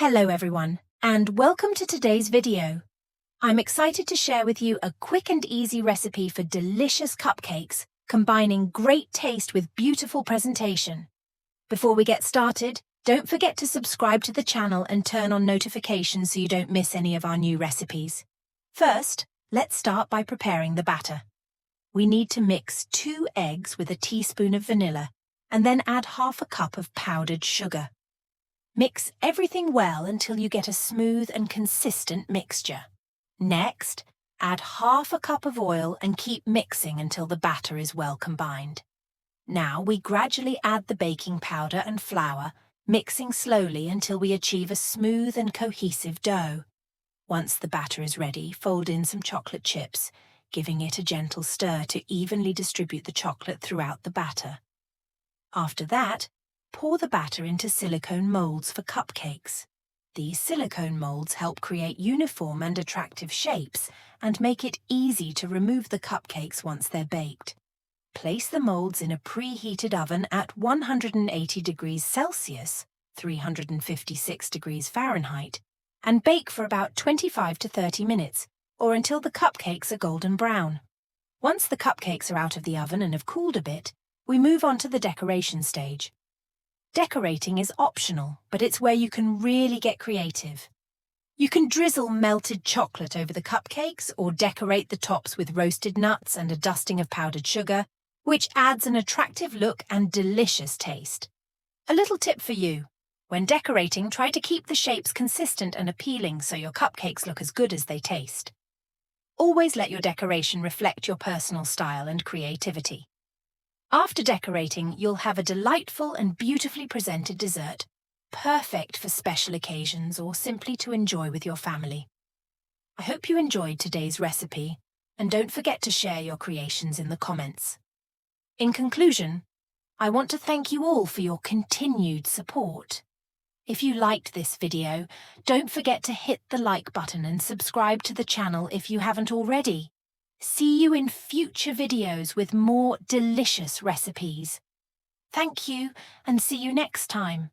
Hello everyone, and welcome to today's video. I'm excited to share with you a quick and easy recipe for delicious cupcakes, combining great taste with beautiful presentation. Before we get started, don't forget to subscribe to the channel and turn on notifications so you don't miss any of our new recipes. First, let's start by preparing the batter. We need to mix 2 eggs with a teaspoon of vanilla, and then add half a cup of powdered sugar. Mix everything well until you get a smooth and consistent mixture. Next, add half a cup of oil and keep mixing until the batter is well combined. Now we gradually add the baking powder and flour, mixing slowly until we achieve a smooth and cohesive dough. Once the batter is ready, fold in some chocolate chips, giving it a gentle stir to evenly distribute the chocolate throughout the batter. After that, pour the batter into silicone molds for cupcakes. These silicone molds help create uniform and attractive shapes and make it easy to remove the cupcakes once they're baked. Place the molds in a preheated oven at 180 degrees Celsius, 356 degrees Fahrenheit, and bake for about 25 to 30 minutes, or until the cupcakes are golden brown. Once the cupcakes are out of the oven and have cooled a bit, we move on to the decoration stage. Decorating is optional, but it's where you can really get creative. You can drizzle melted chocolate over the cupcakes or decorate the tops with roasted nuts and a dusting of powdered sugar, which adds an attractive look and delicious taste. A little tip for you. When decorating, try to keep the shapes consistent and appealing so your cupcakes look as good as they taste. Always let your decoration reflect your personal style and creativity. After decorating, you'll have a delightful and beautifully presented dessert, perfect for special occasions or simply to enjoy with your family. I hope you enjoyed today's recipe, and don't forget to share your creations in the comments. In conclusion, I want to thank you all for your continued support. If you liked this video, don't forget to hit the like button and subscribe to the channel if you haven't already. See you in future videos with more delicious recipes. Thank you, and see you next time.